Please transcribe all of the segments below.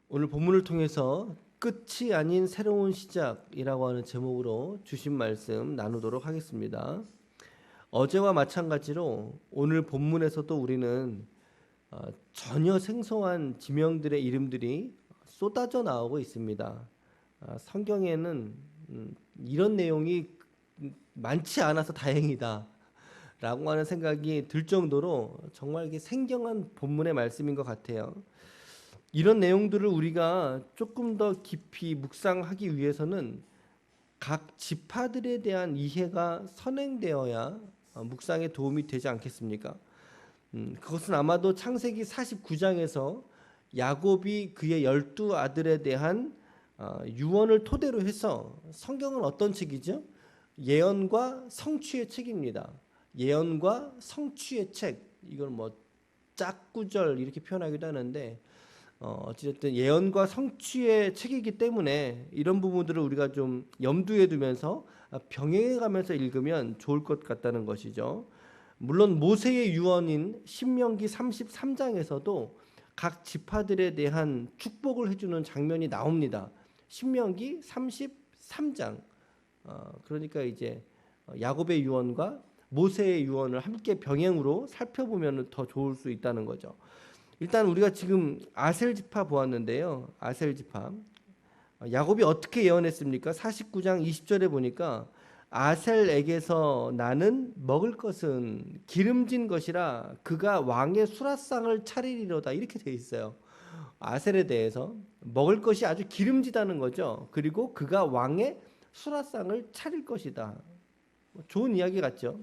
오늘 본문을 통해서 끝이 아닌 새로운 시작이라고 하는 제목으로 주신 말씀 나누도록 하겠습니다. 어제와 마찬가지로 오늘 본문에서도 우리는 전혀 생소한 지명들의 이름들이 쏟아져 나오고 있습니다. 성경에는 이런 내용이 많지 않아서 다행이다 라고 하는 생각이 들 정도로 정말 이게 생경한 본문의 말씀인 것 같아요. 이런 내용들을 우리가 조금 더 깊이 묵상하기 위해서는 각 지파들에 대한 이해가 선행되어야 묵상에 도움이 되지 않겠습니까? 그것은 아마도 창세기 49장에서 야곱이 그의 12아들에 대한 유언을 토대로 해서 성경은 어떤 책이죠? 예언과 성취의 책입니다. 예언과 성취의 책. 이걸 뭐 짝구절 이렇게 표현하기도 하는데 어쨌든 예언과 성취의 책이기 때문에 이런 부분들을 우리가 좀 염두에 두면서 병행해 가면서 읽으면 좋을 것 같다는 것이죠. 물론 모세의 유언인 신명기 33장에서도 각 지파들에 대한 축복을 해주는 장면이 나옵니다. 신명기 33장. 그러니까 이제 야곱의 유언과 모세의 유언을 함께 병행으로 살펴보면 더 좋을 수 있다는 거죠. 일단 우리가 지금 아셀 지파 보았는데요. 아셀 지파. 야곱이 어떻게 예언했습니까? 49장 20절에 보니까 아셀에게서 나는 먹을 것은 기름진 것이라 그가 왕의 수라상을 차리리로다. 이렇게 돼 있어요. 아셀에 대해서 먹을 것이 아주 기름지다는 거죠. 그리고 그가 왕의 수라상을 차릴 것이다. 좋은 이야기 같죠.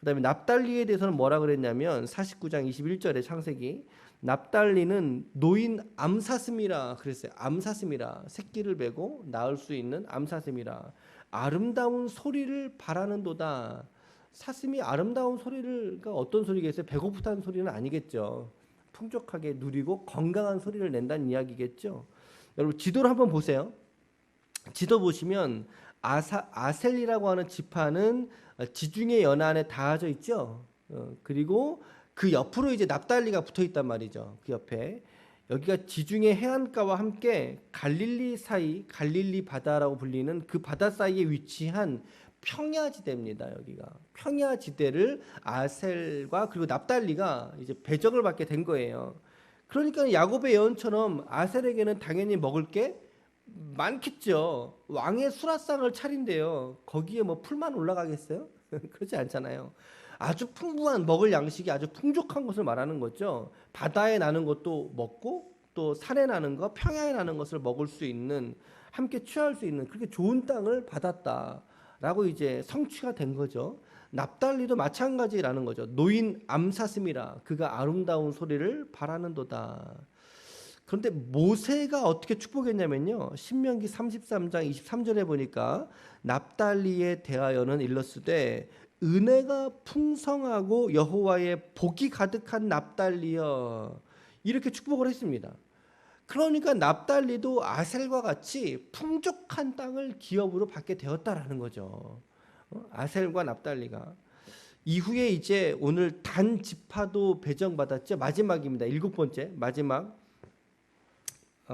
그 다음에 납달리에 대해서는 뭐라 그랬냐면 49장 21절에 창세기 납달리는 노인 암사슴이라 그랬어요. 암사슴이라 새끼를 베고 낳을 수 있는 암사슴이라 아름다운 소리를 바라는도다. 사슴이 아름다운 소리가 어떤 소리겠어요? 배고프다는 소리는 아니겠죠. 풍족하게 누리고 건강한 소리를 낸다는 이야기겠죠. 여러분 지도를 한번 보세요. 지도 보시면 아셀이라고 하는 지파는 지중해 연안에 닿아져 있죠. 그리고 그 옆으로 이제 납달리가 붙어 있단 말이죠. 그 옆에 여기가 지중해 해안가와 함께 갈릴리 사이, 갈릴리 바다라고 불리는 그 바다 사이에 위치한 평야지대입니다. 여기가 평야지대를 아셀과 그리고 납달리가 이제 배정을 받게 된 거예요. 그러니까 야곱의 예언처럼 아셀에게는 당연히 먹을 게 많겠죠. 왕의 수라상을 차린대요. 거기에 뭐 풀만 올라가겠어요? 그렇지 않잖아요. 아주 풍부한 먹을 양식이 아주 풍족한 것을 말하는 거죠. 바다에 나는 것도 먹고 또 산에 나는 것, 평야에 나는 것을 먹을 수 있는 함께 취할 수 있는 그렇게 좋은 땅을 받았다라고 이제 성취가 된 거죠. 납달리도 마찬가지라는 거죠. 노인 암사슴이라 그가 아름다운 소리를 바라는도다. 그런데 모세가 어떻게 축복했냐면요. 신명기 33장 23절에 보니까 납달리에 대하여는 일렀으되 은혜가 풍성하고 여호와의 복이 가득한 납달리여 이렇게 축복을 했습니다. 그러니까 납달리도 아셀과 같이 풍족한 땅을 기업으로 받게 되었다라는 거죠. 아셀과 납달리가 이후에 이제 오늘 단 지파도 배정받았죠. 마지막입니다. 7번째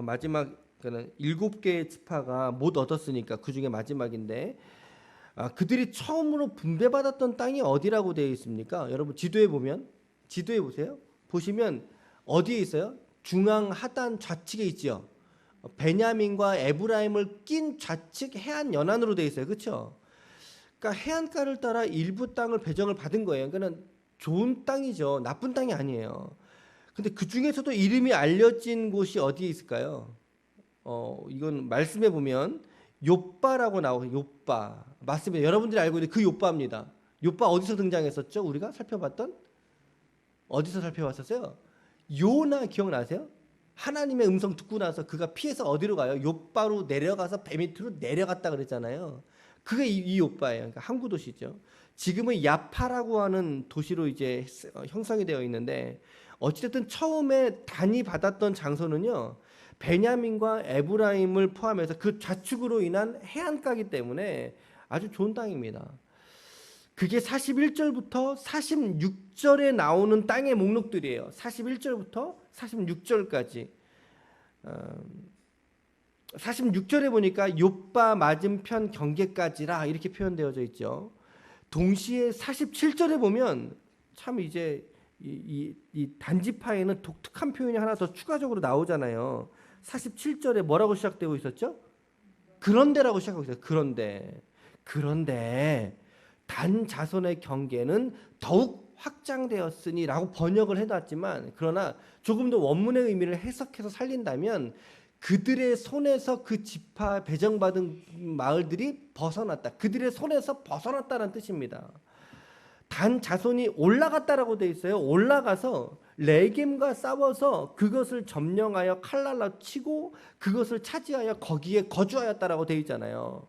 마지막 그는 7개의 지파가 못 얻었으니까 그 중에 마지막인데 그들이 처음으로 분배받았던 땅이 어디라고 되어 있습니까? 여러분 지도에 보세요. 보시면 어디에 있어요? 중앙 하단 좌측에 있죠. 베냐민과 에브라임을 낀 좌측 해안 연안으로 되어 있어요. 그렇죠? 그러니까 해안가를 따라 일부 땅을 배정을 받은 거예요. 그러니까 좋은 땅이죠. 나쁜 땅이 아니에요. 근데 그 중에서도 이름이 알려진 곳이 어디에 있을까요? 이건 말씀해 보면 욥바라고 나오고 욥바 맞습니다. 여러분들이 알고 있는 그 욥바입니다. 욥바 어디서 등장했었죠? 우리가 살펴봤던 어디서 살펴봤었어요? 요나 기억나세요? 하나님의 음성 듣고 나서 그가 피해서 어디로 가요? 욥바로 내려가서 배 밑으로 내려갔다 그랬잖아요. 그게 이 욥바예요. 그러니까 항구 도시죠. 지금은 야파라고 하는 도시로 이제 형성이 되어 있는데 어찌됐든 처음에 단이 받았던 장소는요. 베냐민과 에브라임을 포함해서 그 좌측으로 인한 해안가이기 때문에 아주 좋은 땅입니다. 그게 41절부터 46절에 나오는 땅의 목록들이에요. 41절부터 46절까지. 46절에 보니까 욥바 맞은편 경계까지라 이렇게 표현되어져 있죠. 동시에 47절에 보면 참 이제 이 단지파에는 독특한 표현이 하나 더 추가적으로 나오잖아요. 47절에 뭐라고 시작되고 있었죠? 그런데라고 시작하고 있어요. 그런데 단 자손의 경계는 더욱 확장되었으니라고 번역을 해놨지만, 그러나 조금 더 원문의 의미를 해석해서 살린다면 그들의 손에서 그 지파 배정받은 마을들이 벗어났다. 그들의 손에서 벗어났다는 뜻입니다. 단 자손이 올라갔다라고 돼 있어요. 올라가서 레겜과 싸워서 그것을 점령하여 칼날로 치고 그것을 차지하여 거기에 거주하였다라고 돼 있잖아요.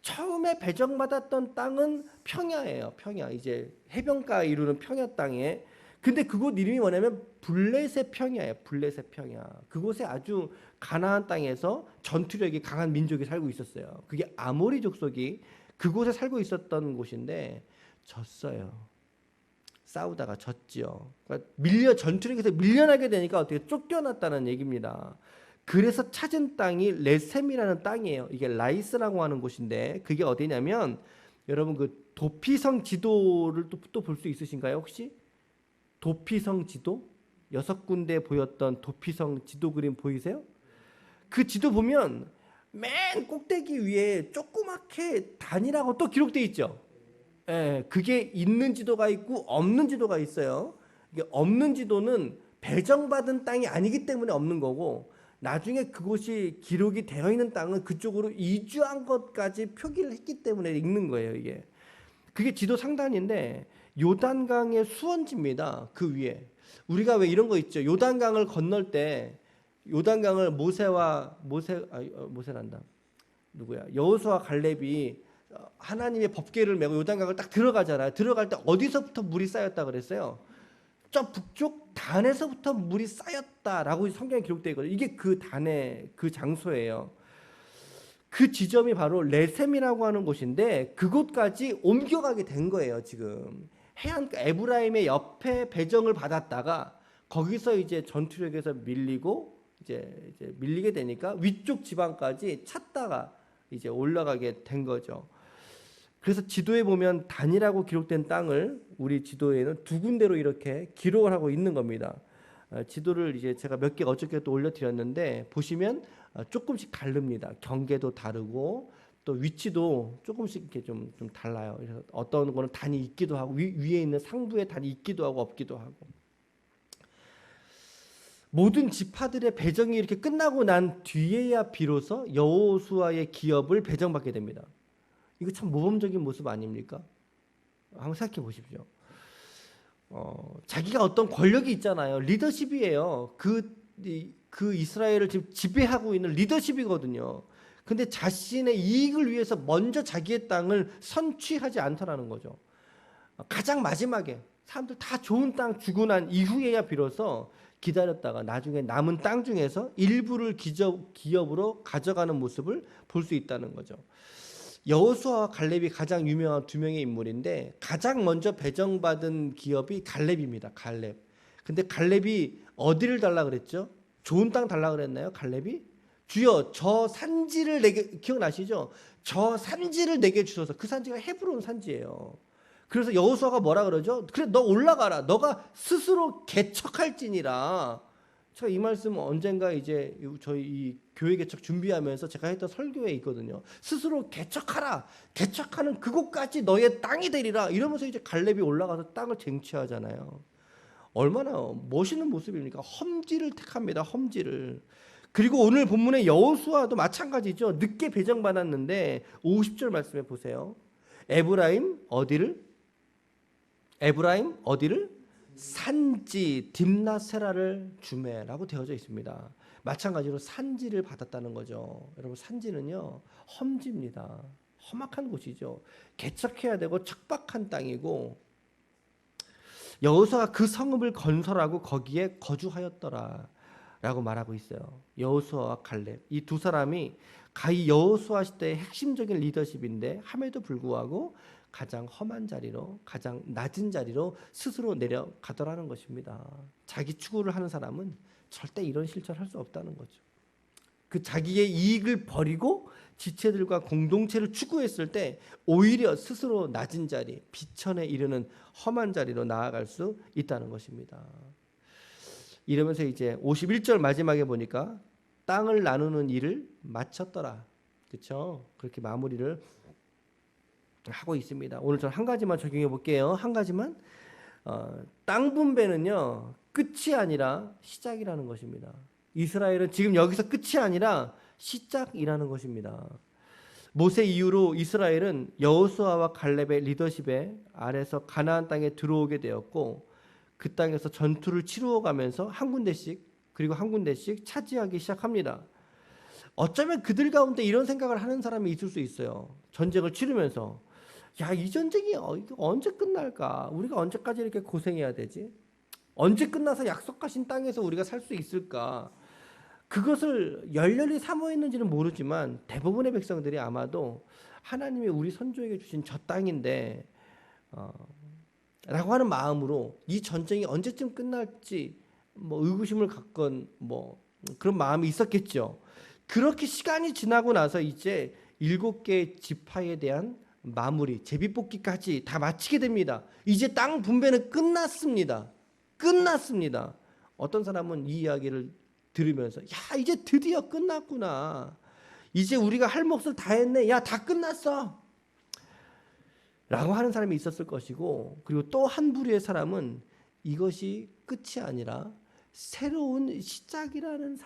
처음에 배정받았던 땅은 평야예요. 평야. 이제 해변가 이루는 평야 땅에. 근데 그곳 이름이 뭐냐면 블레셋 평야예요. 블레셋 평야. 그곳에 아주 가나안 땅에서 전투력이 강한 민족이 살고 있었어요. 그게 아모리 족속이 그곳에 살고 있었던 곳인데 졌어요. 싸우다가 졌지요. 그러니까 전투력에서 밀려나게 되니까 어떻게 쫓겨났다는 얘기입니다. 그래서 찾은 땅이 레셈이라는 땅이에요. 이게 라이스라고 하는 곳인데 그게 어디냐면, 여러분 그 도피성 지도를 또 볼 수 있으신가요 혹시? 도피성 지도? 6군데 보였던 도피성 지도 그림 보이세요? 그 지도 보면 맨 꼭대기 위에 조그맣게 단이라고 또 기록되어 있죠. 예, 그게 있는 지도가 있고 없는 지도가 있어요. 이게 없는 지도는 배정받은 땅이 아니기 때문에 없는 거고, 나중에 그곳이 기록이 되어 있는 땅은 그쪽으로 이주한 것까지 표기를 했기 때문에 읽는 거예요. 이게 그게 지도 상단인데 요단강의 수원지입니다. 그 위에 우리가 왜 이런 거 있죠. 요단강을 건널 때 요단강을 모세란다. 누구야? 여호수아 갈렙이 하나님의 법궤를 메고 요단강을 딱 들어가잖아요. 들어갈 때 어디서부터 물이 쌓였다 그랬어요? 저 북쪽 단에서부터 물이 쌓였다라고 성경에 기록되어 있거든요. 이게 그 단의 그 장소예요. 그 지점이 바로 레셈이라고 하는 곳인데 그곳까지 옮겨가게 된 거예요. 지금 해안가 에브라임의 옆에 배정을 받았다가 거기서 이제 전투력에서 밀리고 이제 밀리게 되니까 위쪽 지방까지 찾다가 이제 올라가게 된 거죠. 그래서 지도에 보면 단이라고 기록된 땅을 우리 지도에는 2군데로 이렇게 기록을 하고 있는 겁니다. 지도를 이제 제가 몇 개 어저께 또 올려드렸는데 보시면 조금씩 다릅니다. 경계도 다르고 또 위치도 조금씩 이렇게 좀 달라요. 그래서 어떤 거는 단이 있기도 하고 위에 있는 상부에 단이 있기도 하고 없기도 하고. 모든 지파들의 배정이 이렇게 끝나고 난 뒤에야 비로소 여호수아의 기업을 배정받게 됩니다. 이거 참 모범적인 모습 아닙니까? 한번 생각해 보십시오. 자기가 어떤 권력이 있잖아요. 리더십이에요. 그 이스라엘을 지금 지배하고 있는 리더십이거든요. 근데 자신의 이익을 위해서 먼저 자기의 땅을 선취하지 않더라는 거죠. 가장 마지막에 사람들 다 좋은 땅 주고 난 이후에야 비로소 기다렸다가 나중에 남은 땅 중에서 일부를 기업으로 가져가는 모습을 볼 수 있다는 거죠. 여호수아와 갈렙이 가장 유명한 2명의 인물인데 가장 먼저 배정받은 기업이 갈렙입니다. 갈렙. 근데 갈렙이 어디를 달라 그랬죠? 좋은 땅 달라 그랬나요? 갈렙이? 주여 저 산지를 내게, 기억나시죠? 저 산지를 내게 주셔서. 그 산지가 헤브론 산지예요. 그래서 여호수아가 뭐라 그러죠? 그래 너 올라가라. 너가 스스로 개척할지니라. 제가 이 말씀 언젠가 이제 저희 이 교회 개척 준비하면서 제가 했던 설교에 있거든요. 스스로 개척하라. 개척하는 그곳까지 너의 땅이 되리라. 이러면서 이제 갈렙이 올라가서 땅을 쟁취하잖아요. 얼마나 멋있는 모습입니까? 험지를 택합니다. 험지를. 그리고 오늘 본문의 여호수아도 마찬가지죠. 늦게 배정받았는데 50절 말씀해 보세요. 에브라임 어디를? 산지 딥나세라를 주매라고 되어져 있습니다. 마찬가지로 산지를 받았다는 거죠. 여러분 산지는요 험지입니다. 험악한 곳이죠. 개척해야 되고 척박한 땅이고 여호수아가 그 성읍을 건설하고 거기에 거주하였더라 라고 말하고 있어요. 여호수아와 갈렙 이 두 사람이 가히 여호수아 시대의 핵심적인 리더십인데 함에도 불구하고 가장 험한 자리로 가장 낮은 자리로 스스로 내려가더라는 것입니다. 자기 추구를 하는 사람은 절대 이런 실천을 할 수 없다는 거죠. 그 자기의 이익을 버리고 지체들과 공동체를 추구했을 때 오히려 스스로 낮은 자리, 비천에 이르는 험한 자리로 나아갈 수 있다는 것입니다. 이러면서 이제 51절 마지막에 보니까 땅을 나누는 일을 마쳤더라. 그렇죠? 그렇게 마무리를 하고 있습니다. 오늘 저는 한 가지만 적용해 볼게요. 한 가지만. 땅 분배는요, 끝이 아니라 시작이라는 것입니다. 이스라엘은 지금 여기서 끝이 아니라 시작이라는 것입니다. 모세 이후로 이스라엘은 여호수아와 갈렙의 리더십에 아래서 가나안 땅에 들어오게 되었고, 그 땅에서 전투를 치루어 가면서 한 군데씩, 그리고 한 군데씩 차지하기 시작합니다. 어쩌면 그들 가운데 이런 생각을 하는 사람이 있을 수 있어요. 전쟁을 치르면서 야, 이 전쟁이 언제 끝날까? 우리가 언제까지 이렇게 고생해야 되지? 언제 끝나서 약속하신 땅에서 우리가 살 수 있을까? 그것을 열렬히 사모했는지는 모르지만 대부분의 백성들이 아마도 하나님이 우리 선조에게 주신 저 땅인데 라고 하는 마음으로 이 전쟁이 언제쯤 끝날지 뭐 의구심을 갖건 뭐 그런 마음이 있었겠죠. 그렇게 시간이 지나고 나서 이제 7개의 지파에 대한 마무리, 제비뽑기까지 다 마치게 됩니다. 이제 땅 분배는 끝났습니다. 끝났습니다. 어떤 사람은 이 이야기를 들으면서 야, 이제 드디어 끝났구나. 이제 우리가 할 몫을 다 했네. 야, 다 끝났어. 라고 하는 사람이 있었을 것이고, 그리고 또 한 부류의 사람은 이것이 끝이 아니라 새로운 시작이라는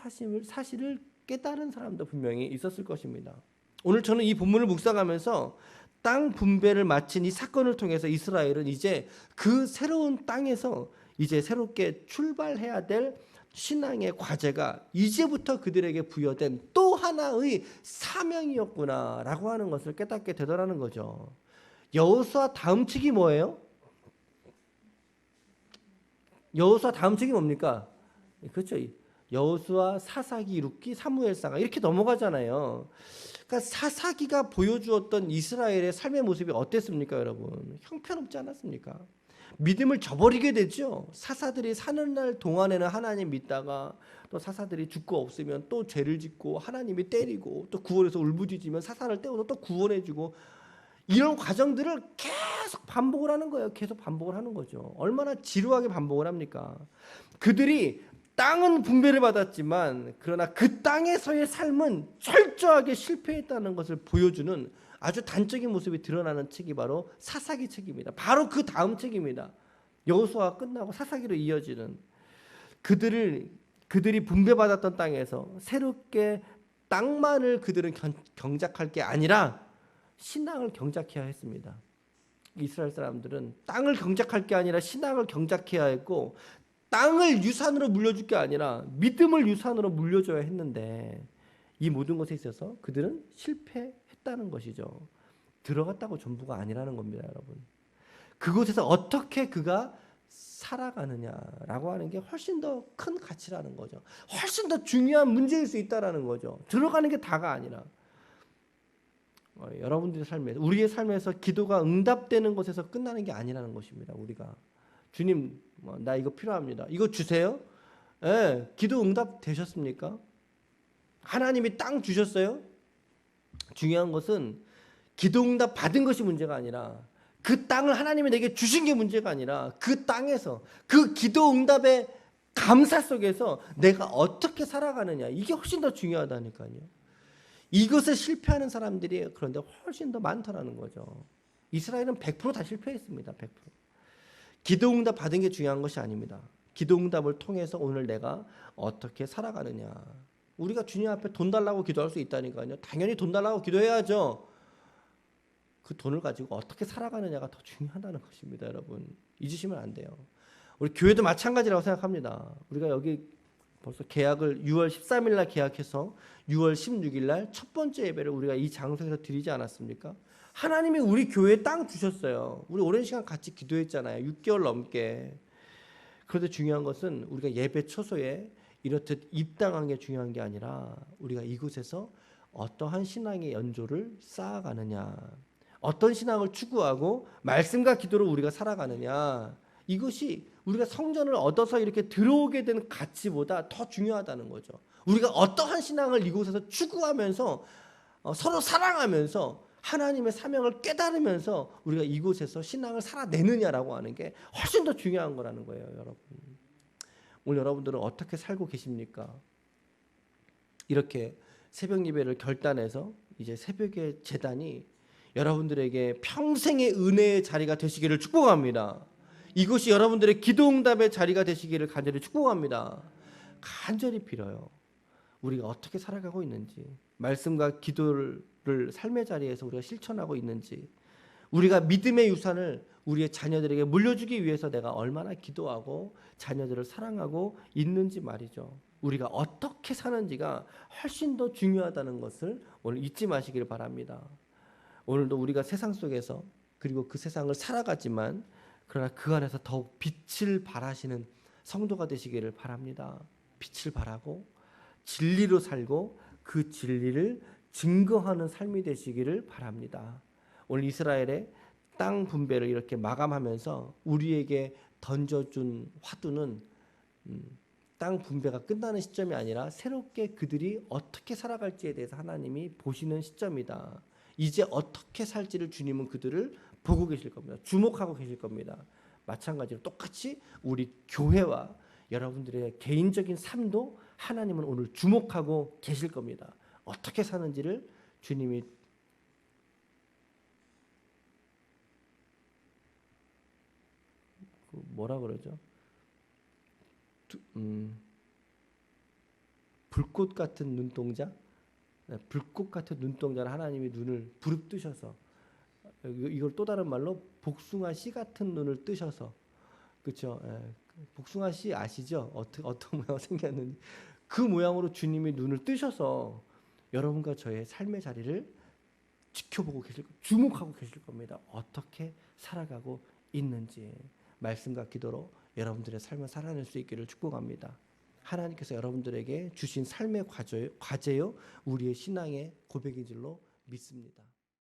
사실을 깨달은 사람도 분명히 있었을 것입니다. 오늘 저는 이 본문을 묵상하면서 땅 분배를 마친 이 사건을 통해서 이스라엘은 이제 그 새로운 땅에서 이제 새롭게 출발해야 될 신앙의 과제가 이제부터 그들에게 부여된 또 하나의 사명이었구나라고 하는 것을 깨닫게 되더라는 거죠. 여호수아 다음 책이 뭐예요? 여호수아 다음 책이 뭡니까? 그렇죠. 여호수아, 사사기, 룻기, 사무엘상 이렇게 넘어가잖아요. 그러니까 사사기가 보여주었던 이스라엘의 삶의 모습이 어땠습니까, 여러분? 형편없지 않았습니까? 믿음을 저버리게 되죠. 사사들이 사는 날 동안에는 하나님 믿다가 또 사사들이 죽고 없으면 또 죄를 짓고 하나님이 때리고 또 구원해서 울부짖으면 사사를 떼어서 또 구원해주고 이런 과정들을 계속 반복을 하는 거예요. 계속 반복을 하는 거죠. 얼마나 지루하게 반복을 합니까? 그들이 땅은 분배를 받았지만 그러나 그 땅에서의 삶은 철저하게 실패했다는 것을 보여주는 아주 단적인 모습이 드러나는 책이 바로 사사기 책입니다. 바로 그 다음 책입니다. 여호수아가 끝나고 사사기로 이어지는 그들이 분배받았던 땅에서 새롭게 땅만을 그들은 경작할 게 아니라 신앙을 경작해야 했습니다. 이스라엘 사람들은 땅을 경작할 게 아니라 신앙을 경작해야 했고 땅을 유산으로 물려줄 게 아니라 믿음을 유산으로 물려줘야 했는데 이 모든 것에 있어서 그들은 실패했다는 것이죠. 들어갔다고 전부가 아니라는 겁니다, 여러분. 그곳에서 어떻게 그가 살아가느냐라고 하는 게 훨씬 더 큰 가치라는 거죠. 훨씬 더 중요한 문제일 수 있다라는 거죠. 들어가는 게 다가 아니라 여러분들의 삶에서 우리의 삶에서 기도가 응답되는 것에서 끝나는 게 아니라는 것입니다. 우리가 주님 나 이거 필요합니다. 이거 주세요. 예, 기도 응답 되셨습니까? 하나님이 땅 주셨어요? 중요한 것은 기도 응답 받은 것이 문제가 아니라 그 땅을 하나님이 내게 주신 게 문제가 아니라 그 땅에서 그 기도 응답의 감사 속에서 내가 어떻게 살아가느냐 이게 훨씬 더 중요하다니까요. 이것에 실패하는 사람들이 그런데 훨씬 더 많더라는 거죠. 이스라엘은 100% 다 실패했습니다. 100%. 기도응답 받은 게 중요한 것이 아닙니다. 기도응답을 통해서 오늘 내가 어떻게 살아가느냐. 우리가 주님 앞에 돈 달라고 기도할 수 있다니까요. 당연히 돈 달라고 기도해야죠. 그 돈을 가지고 어떻게 살아가느냐가 더 중요하다는 것입니다. 여러분 잊으시면 안 돼요. 우리 교회도 마찬가지라고 생각합니다. 우리가 여기 벌써 계약을 6월 13일 날 계약해서 6월 16일 날 첫 번째 예배를 우리가 이 장소에서 드리지 않았습니까? 하나님이 우리 교회에 땅 주셨어요. 우리 오랜 시간 같이 기도했잖아요. 6개월 넘게. 그런데 중요한 것은 우리가 예배 초소에 이렇듯 입당한 게 중요한 게 아니라 우리가 이곳에서 어떠한 신앙의 연조를 쌓아가느냐, 어떤 신앙을 추구하고 말씀과 기도로 우리가 살아가느냐, 이것이 우리가 성전을 얻어서 이렇게 들어오게 된 가치보다 더 중요하다는 거죠. 우리가 어떠한 신앙을 이곳에서 추구하면서 서로 사랑하면서 하나님의 사명을 깨달으면서 우리가 이곳에서 신앙을 살아내느냐라고 하는 게 훨씬 더 중요한 거라는 거예요, 여러분. 오늘 여러분들은 어떻게 살고 계십니까? 이렇게 새벽 예배를 결단해서 이제 새벽의 제단이 여러분들에게 평생의 은혜의 자리가 되시기를 축복합니다. 이곳이 여러분들의 기도응답의 자리가 되시기를 간절히 축복합니다. 간절히 빌어요. 우리가 어떻게 살아가고 있는지, 말씀과 기도를 삶의 자리에서 우리가 실천하고 있는지, 우리가 믿음의 유산을 우리의 자녀들에게 물려주기 위해서 내가 얼마나 기도하고 자녀들을 사랑하고 있는지 말이죠. 우리가 어떻게 사는지가 훨씬 더 중요하다는 것을 오늘 잊지 마시길 바랍니다. 오늘도 우리가 세상 속에서 그리고 그 세상을 살아가지만 그러나 그 안에서 더욱 빛을 발하시는 성도가 되시기를 바랍니다. 빛을 발하고 진리로 살고 그 진리를 증거하는 삶이 되시기를 바랍니다. 오늘 이스라엘의 땅 분배를 이렇게 마감하면서 우리에게 던져준 화두는 땅 분배가 끝나는 시점이 아니라 새롭게 그들이 어떻게 살아갈지에 대해서 하나님이 보시는 시점이다. 이제 어떻게 살지를 주님은 그들을 보고 계실 겁니다. 주목하고 계실 겁니다. 마찬가지로 똑같이 우리 교회와 여러분들의 개인적인 삶도 하나님은 오늘 주목하고 계실 겁니다. 어떻게 사는지를 주님이 뭐라 그러죠? 불꽃 같은 눈동자, 불꽃 같은 눈동자를 하나님이 눈을 부릅뜨셔서, 이걸 또 다른 말로 복숭아 씨 같은 눈을 뜨셔서, 그렇죠? 복숭아 씨 아시죠? 어떤 모양 생겼는지 그 모양으로 주님이 눈을 뜨셔서 여러분과 저의 삶의 자리를 지켜보고 계실, 주목하고 계실 겁니다. 어떻게 살아가고 있는지 말씀과 기도로 여러분들의 삶을 살아낼 수 있기를 축복합니다. 하나님께서 여러분들에게 주신 삶의 과제요, 우리의 신앙의 고백인 줄로 믿습니다.